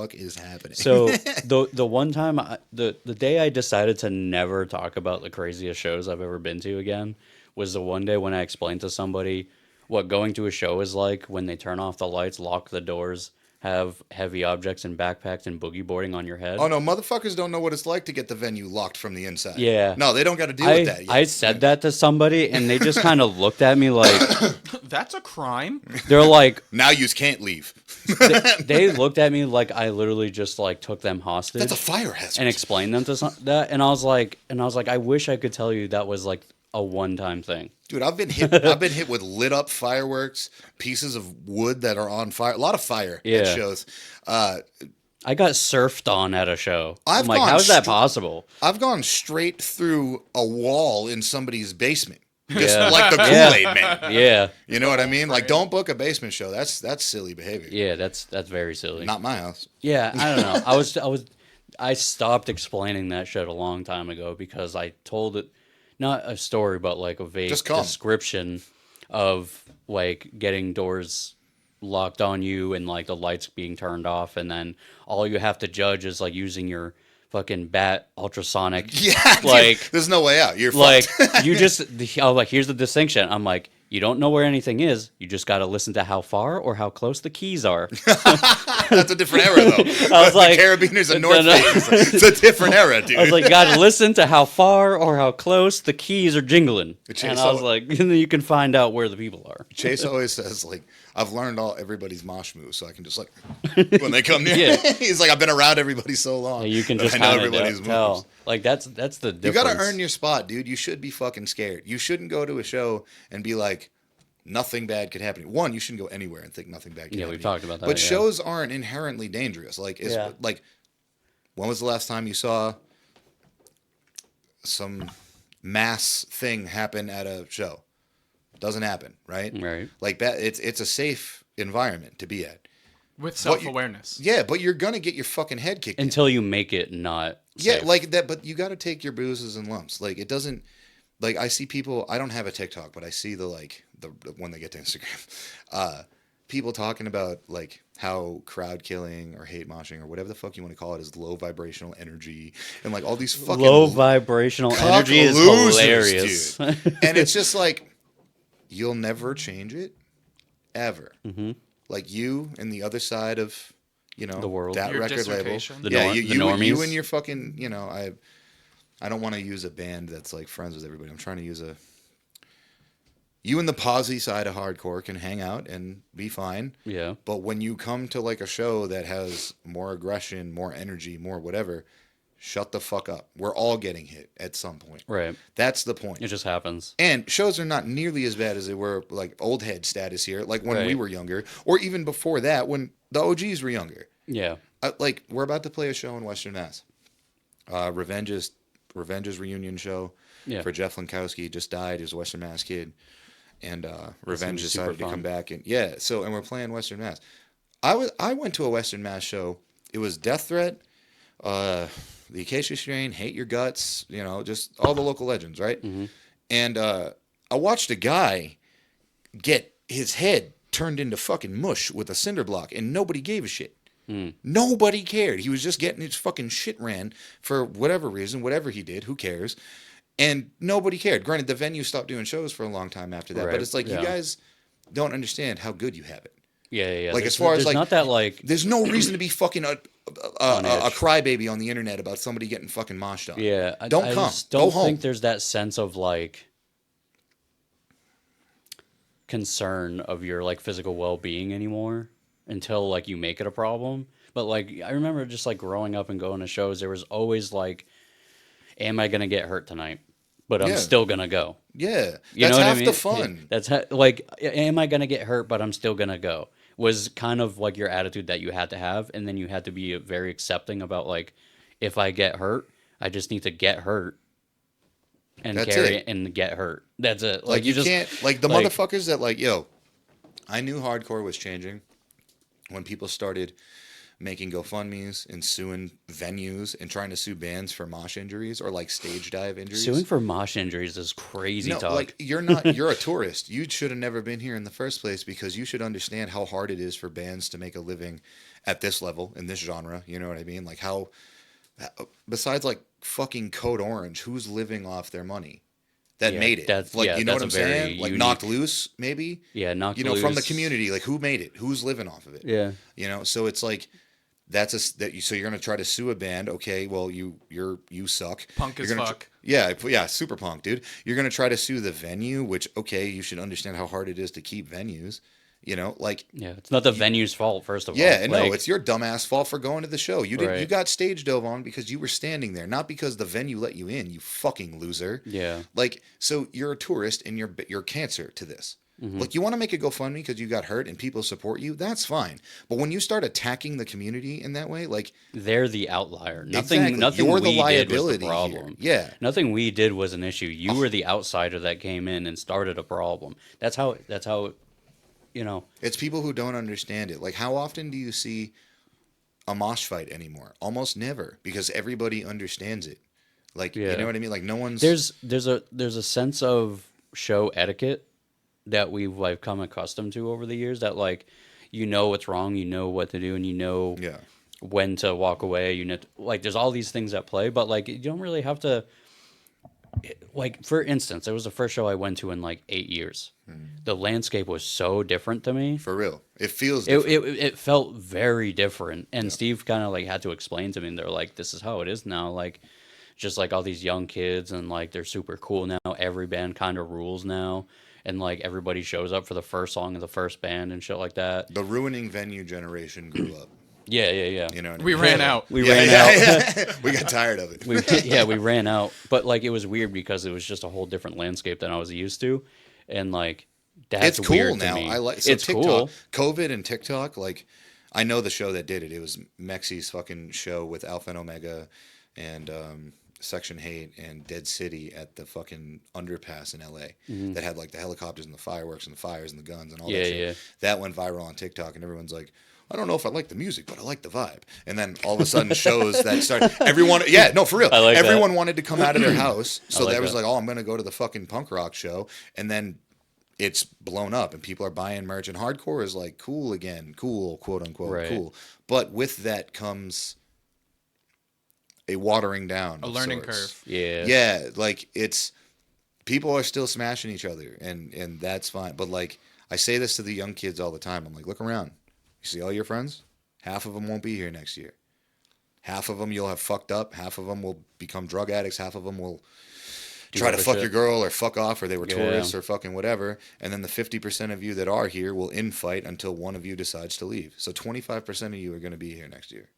fuck is happening? So the one time the day I decided to never talk about the craziest shows I've ever been to again was the one day when I explained to somebody what going to a show is like when they turn off the lights, lock the doors, have heavy objects and backpacks and boogie boarding on your Oh head. no, motherfuckers don't know what it's like to get the venue locked from the inside. Yeah. No, they don't got to deal with I that I yet. said that to somebody and they just kind of looked at me like That's a crime. they're like Now you can't leave. they looked at me like I literally just like took them hostage. That's a fire hazard. And explain them to that, and I was like, I wish I could tell you that was like a one-time thing. Dude, I've been hit. I've been hit with lit up fireworks, pieces of wood that are on fire. A lot of fire Yeah. at shows. I got surfed on at a show. I've I'm like, gone how is that stra- possible? I've gone straight through a wall in somebody's basement, just Yeah. like the Yeah. Kool-Aid Man. Yeah, You know what I mean? Like, don't book a basement show. That's silly behavior. yeah, that's very silly. Not my house. Yeah, I don't know. I stopped explaining that shit a long time ago because I told it not a story, but like a vague Just come. description of like getting doors locked on you and like the lights being turned off, and then all you have to judge is like using your fucking bat ultrasonic. Yeah, dude, Like there's no way out. You're like fucked. you just I'm like, here's the distinction. I'm like, you don't know where anything is. You just got to listen to how far or how close the keys are. That's a different era, though. I was like, the Carabiners and North no. Face. It's a different era, dude. I was like, you got to listen to how far or how close the keys are jingling. And I was like, and then you can find out where the people are. Chase always says, like, I've learned everybody's mosh moves, so I can just, like, when they come near, Yeah. he's like, I've been around everybody so long. You can that just I know kind everybody's of tell. moves. Like that's the difference. You got to earn your spot, dude. You should be fucking scared. You shouldn't go to a show and be like, nothing bad could happen. One, you shouldn't go anywhere and think nothing bad could happen. Yeah, we've talked about that. But yeah. shows aren't inherently dangerous. Like, Yeah. like, when was the last time you saw some mass thing happen at a show? Doesn't happen, right? Right. Like that, it's a safe environment to be at. With self-awareness. Yeah, but you're gonna get your fucking head kicked in. Until you make it not. Yeah, safe. like that. But you got to take your bruises and lumps. Like it doesn't. Like I see people. I don't have a TikTok, but I see the when they get to Instagram, people talking about like how crowd killing or hate moshing or whatever the fuck you want to call it is low vibrational energy and like all these fucking low vibrational cuck energy is losers, hilarious. dude. And it's just like you'll never change it ever. Mm-hmm. Like you and the other side of The world. that Your record label. dissertation. The Yeah, nor- you, the you, you normies. and your fucking, I don't want to use a band that's like friends with everybody. I'm trying to use you and the posse side of hardcore can hang out and be fine. Yeah. But when you come to like a show that has more aggression, more energy, more whatever, shut the fuck up. We're all getting hit at some point. Right. That's the point. It just happens. And shows are not nearly as bad as they were, like old head status here, like when we Right. were younger, or even before that when the OGs were younger. Yeah. Like we're about to play a show in Western Mass. Revenge's reunion show Yeah. for Jeff Lankowski. He just died. He was a Western Mass kid, and Revenge be super decided to fun. come back and yeah. So and we're playing Western Mass. I went to a Western Mass show. It was Death Threat, the Acacia Strain, Hate Your Guts. Just all the local legends, right? Mm-hmm. And I watched a guy get his head turned into fucking mush with a cinder block, and nobody gave a shit. Nobody cared. He was just getting his fucking shit ran for whatever reason, whatever he did, who cares? And nobody cared. Granted, the venue stopped doing shows for a long time after that, Right, but it's like yeah. you guys don't understand how good you have it. Yeah. Like, There's- as far as, there's like- not that like There's no reason to be fucking a edge. crybaby on the internet about somebody getting fucking moshed on. yeah. Don't I come. just Go don't home. think there's that sense of like concern of your like physical well-being anymore until like you make it a problem. But like I remember just like growing up and going to shows, there was always like, am I gonna get hurt tonight? But I'm Yeah. still gonna go. Yeah, You that's know what half I mean? the fun. That's like, am I gonna get hurt? But I'm still gonna go. Was kind of like your attitude that you had to have, and then you had to be very accepting about like, if I get hurt, I just need to get hurt, and That's carry it. it and get hurt. That's it. Like you just can't like the like- motherfuckers that like I knew hardcore was changing when people started making GoFundMe's and suing venues and trying to sue bands for mosh injuries or like stage dive injuries. Suing for mosh injuries is crazy talk. Like you're a tourist. You should have never been here in the first place because you should understand how hard it is for bands to make a living at this level in this genre. You know what I mean? Like how, besides like fucking Code Orange, who's living off their money? That made it. You know what I'm saying? Like Knocked Loose, maybe? Yeah, Knocked Loose. You know, from the community, like who made it? Who's living off of it? Yeah. You know, so it's like so you're gonna try to sue a band, okay, well you suck. Punk as fuck. Yeah, super punk, dude. You're gonna try to sue the venue, which okay, you should understand how hard it is to keep venues. You know, like it's not the venue's fault. First of all, no, it's your dumbass fault for going to the show. You got stage dove on because you were standing there, not because the venue let you in. You fucking loser. Yeah, like so you're a tourist and you're cancer to this. Like you want to make a GoFundMe because you got hurt and people support you. That's fine, but when you start attacking the community in that way, like they're the outlier. Nothing you're the liability did was the problem. Here. Yeah, nothing we did was an issue. You were the outsider that came in and started a problem. That's how. You know, it's people who don't understand it. Like, how often do you see a mosh fight anymore? Almost never, because everybody understands it. Like, you know what I mean? Like, no one's there's a sense of show etiquette that we've like come accustomed to over the years. That like, you know what's wrong, you know what to do, and you know when to walk away. You know, like there's all these things at play, but like you don't really have to. Like, for instance, it was the first show I went to in like 8 years. The landscape was so different to me. For real. It feels different. It felt very different. And Steve kind of like had to explain to me, and they're like, this is how it is now. Like, just like all these young kids, and like they're super cool now. Every band kind of rules now. And like everybody shows up for the first song of the first band and shit like that. The ruining venue generation grew up. Yeah. You know what I mean? We ran out. We ran out. We got tired of it. We ran out. But like it was weird because it was just a whole different landscape than I was used to, and like that's it's cool weird now. to me. I like it's TikTok, cool. COVID and TikTok. Like I know the show that did it. It was Mexi's fucking show with Alpha and Omega, and Section Hate and Dead City at the fucking underpass in LA that had like the helicopters and the fireworks and the fires and the guns and all that shit. Yeah. That went viral on TikTok, and everyone's like, I don't know if I like the music, but I like the vibe. And then all of a sudden shows that started, everyone, for real. I like everyone that. wanted to come out of their house. So like that was that. like, oh, I'm going to go to the fucking punk rock show. And then it's blown up and people are buying merch, and hardcore is like cool again, cool, quote unquote, cool. But with that comes a watering down. A learning curve. Yeah. Yeah. Like people are still smashing each other, and that's fine. But like, I say this to the young kids all the time. I'm like, look around. You see all your friends? Half of them won't be here next year. Half of them you'll have fucked up. Half of them will become drug addicts. Half of them will try to fuck your girl or fuck off, or they were tourists or fucking whatever. And then the 50% of you that are here will infight until one of you decides to leave. So 25% of you are going to be here next year.